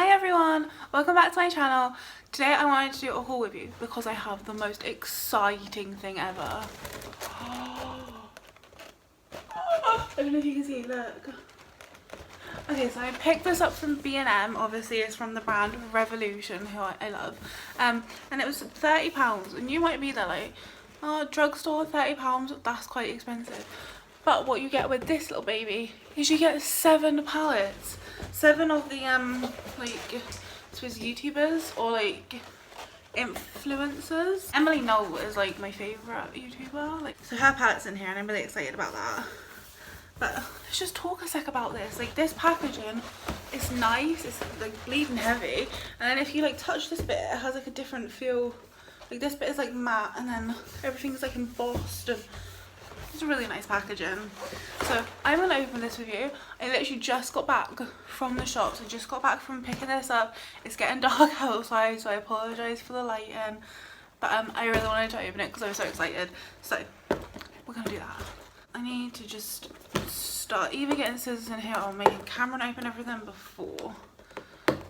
Hi everyone, welcome back to my channel. Today I wanted to do a haul with you because I have the most exciting thing ever. I don't know if you can see, look. Okay, so I picked this up from B&M, obviously it's from the brand Revolution, who I love. And it was £30, and you might be there like, oh, drugstore, £30, that's quite expensive. But what you get with this little baby is you get 7 palettes. 7 of the like I suppose YouTubers or like influencers. Emily Knoll is like my favourite YouTuber. Like, so her palette's in here and I'm really excited about that. But let's just talk a sec about this. Like, this packaging is nice, it's like bleeding heavy, and then if you like touch this bit, it has like a different feel. Like this bit is like matte and then everything's like embossed, and it's a really nice packaging. So I'm gonna open this with you. I literally just got back from the shops. I just got back from picking this up. It's getting dark outside, so I apologise for the lighting. But I really wanted to open it because I was so excited. So we're gonna do that. I need to just start either getting scissors in here or making Cameron open everything before.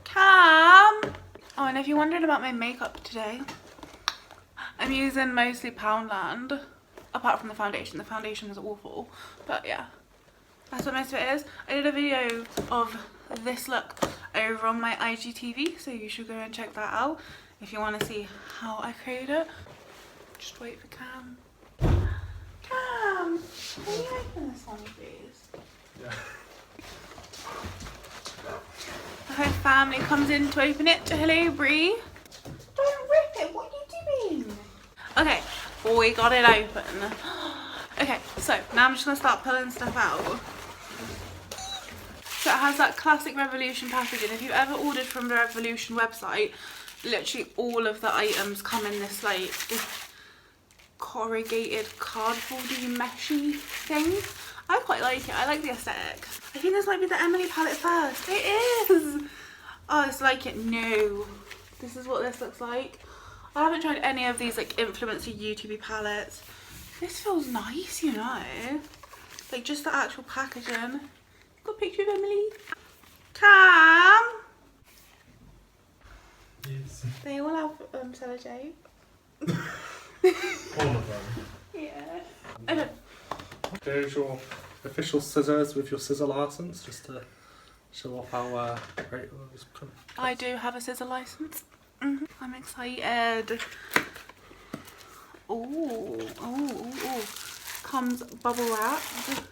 Cam! Oh, and if you're wondering about my makeup today, I'm using mostly Poundland. Apart from the foundation was awful, but yeah, that's what most of it is. I did a video of this look over on my IGTV, so you should go and check that out if you want to see how I created it. Just wait for Cam. Cam, can you open this one, please? Yeah. The whole family comes in to open it. Hello, Bree. Don't rip it. What are you doing? Okay. We got it open. Okay, so now I'm just going to start pulling stuff out. So it has that classic Revolution packaging. If you've ever ordered from the Revolution website, literally all of the items come in this like corrugated cardboardy meshy thing. I quite like it. I like the aesthetic. I think this might be the Emily palette first. It is! Oh, it's like it. No. This is what this looks like. I haven't tried any of these like influencer YouTube palettes. This feels nice, you know. Like just the actual packaging. Got a picture of Emily. Cam! Yes. They all have sellotape. All of them. Yeah. I don't. There's your official scissors with your scissor license, just to show off how great it was. I do have a scissor license. I'm excited. Oh. Comes bubble wrap. It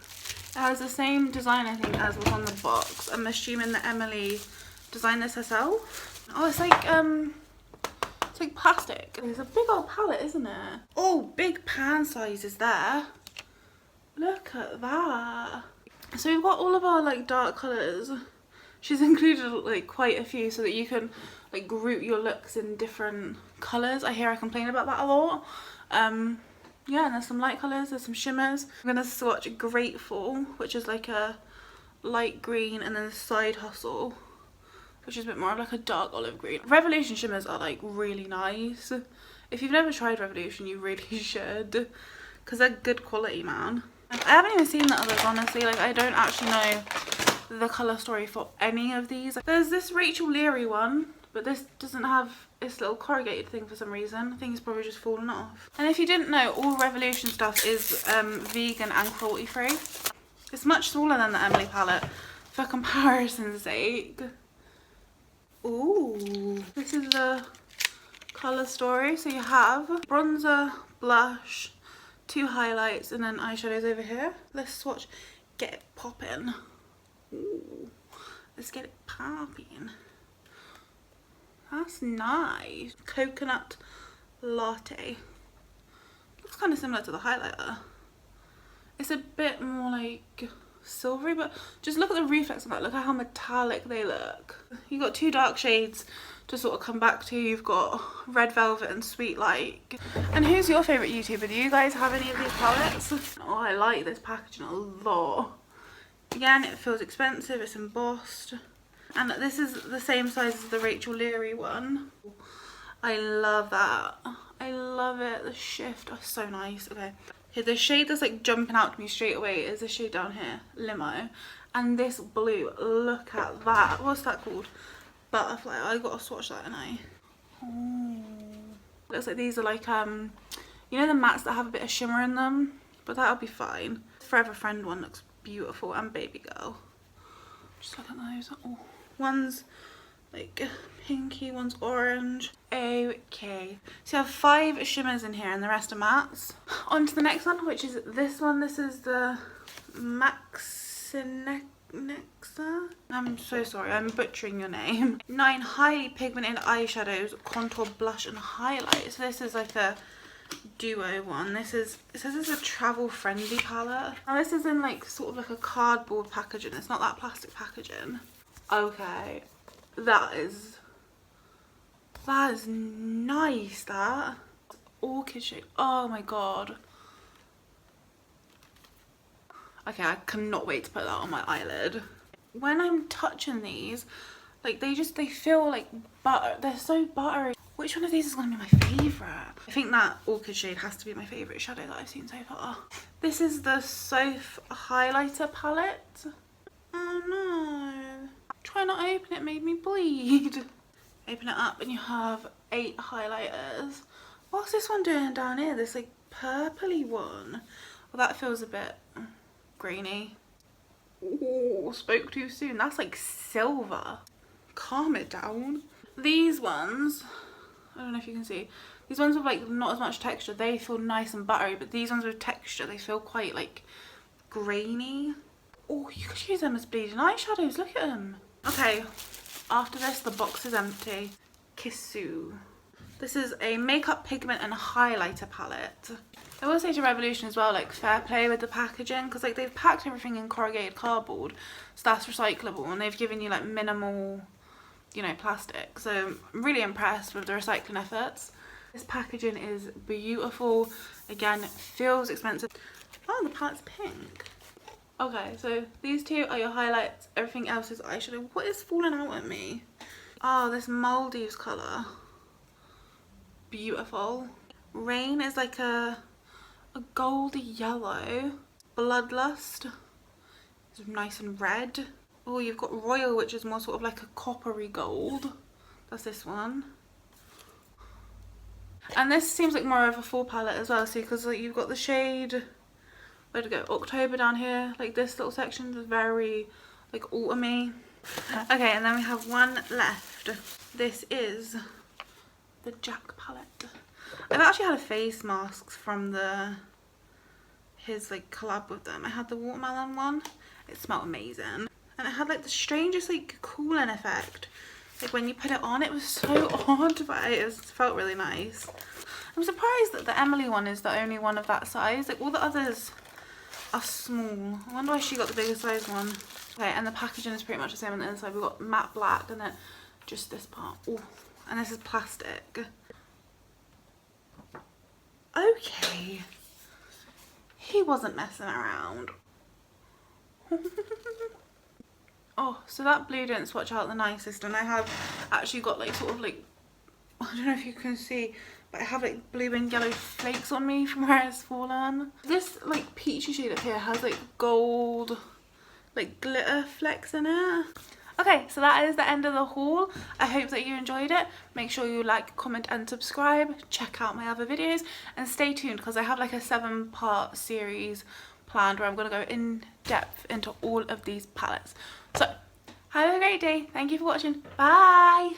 has the same design, I think, as was on the box. I'm assuming that Emily designed this herself. Oh, it's like plastic. It's a big old palette, isn't it? Oh, big pan size is there. Look at that. So we've got all of our like dark colours. She's included like quite a few so that you can like group your looks in different colours. I hear I complain about that a lot. Yeah, and there's some light colours, there's some shimmers. I'm gonna swatch Grateful, which is like a light green, and then Side Hustle, which is a bit more of like a dark olive green. Revolution shimmers are like really nice. If you've never tried Revolution, you really should, because they're good quality, man. I haven't even seen the others, honestly. Like, I don't actually know the colour story for any of these. There's this Rachel Leary one, but this doesn't have this little corrugated thing for some reason. I think it's probably just fallen off. And if you didn't know, all Revolution stuff is vegan and cruelty free. It's much smaller than the Emily palette, for comparison's sake. Ooh, this is the colour story. So you have bronzer, blush, 2 highlights, and then eyeshadows over here. Let's swatch. Get it popping. Ooh, let's get it popping. That's nice. Coconut latte. Looks kind of similar to the highlighter. It's a bit more like silvery, but just look at the reflex on that. Look at how metallic they look. You've got 2 dark shades to sort of come back to. You've got Red Velvet and Sweet Light. And who's your favourite YouTuber? Do you guys have any of these palettes? Oh, I like this packaging a lot. Again, it feels expensive, it's embossed. And this is the same size as the Rachel Leary one. I love that. I love it. The shift is so nice. Okay. Here, the shade that's like jumping out to me straight away is this shade down here, Limo. And this blue, look at that. What's that called? butterfly. I gotta swatch that, and looks like these are like you know the mattes that have a bit of shimmer in them, but that'll be fine. Forever Friend one looks beautiful, and Baby Girl. Just look at those. Oh, one's like pinky, one's orange. Okay, so you have 5 shimmers in here and the rest are mattes. On to the next one, which is this one. This is the Nexa. I'm so sorry, I'm butchering your name. 9 highly pigmented eyeshadows, contour, blush and highlight. So this is like a duo one. This is, it says it's a travel friendly palette. Now this is in like sort of like a cardboard packaging. It's not that plastic packaging. Okay, that is nice. That orchid shade. Oh my god. Okay, I cannot wait to put that on my eyelid. When I'm touching these, like they feel like butter. They're so buttery. Which one of these is going to be my favourite? I think that orchid shade has to be my favourite shadow that I've seen so far. This is the Sooooo highlighter palette. Oh no. Try not to open it, made me bleed. Open it up and you have 8 highlighters. What's this one doing down here? This like purpley one. Well, that feels a bit grainy. Ooh, spoke too soon. That's like silver. Calm it down. These ones, I don't know if you can see, these ones with like not as much texture, they feel nice and buttery, but these ones with texture, they feel quite like grainy. Oh, you could use them as bleeding eyeshadows, look at them. Okay, after this the box is empty. Sooooo. This is a makeup, pigment and highlighter palette. I will say to Revolution as well, like fair play with the packaging, because like they've packed everything in corrugated cardboard, so that's recyclable, and they've given you like minimal, you know, plastic. So I'm really impressed with the recycling efforts. This packaging is beautiful. Again, it feels expensive. Oh, the palette's pink. Okay, so these 2 are your highlights. Everything else is eyeshadow. What is falling out at me? Oh, this Maldives colour. Beautiful. Rain is like a goldy yellow. Bloodlust is nice and red. Oh, you've got Royal, which is more sort of like a coppery gold. That's this one. And this seems like more of a full palette as well, see, because like, you've got the shade, where'd it go, October down here. Like this little section is very like autumny. Okay, and then we have one left. This is the Jack palette. I've actually had a face mask from his like collab with them. I had the watermelon one. It smelled amazing. And it had like the strangest like cooling effect. Like when you put it on, it was so odd, but it felt really nice. I'm surprised that the Emily one is the only one of that size. Like all the others are small. I wonder why she got the bigger size one. Okay, and the packaging is pretty much the same on the inside. We've got matte black and then just this part. Ooh, and this is plastic. Okay. He wasn't messing around. Oh, so that blue didn't swatch out the nicest, and I have actually got like sort of like, I don't know if you can see, but I have like blue and yellow flakes on me from where it's fallen. This like peachy shade up here has like gold like glitter flecks in it. Okay, so that is the end of the haul. I hope that you enjoyed it. Make sure you like, comment and subscribe. Check out my other videos and stay tuned, because I have like a 7-part series planned where I'm going to go in depth into all of these palettes. So have a great day. Thank you for watching. Bye.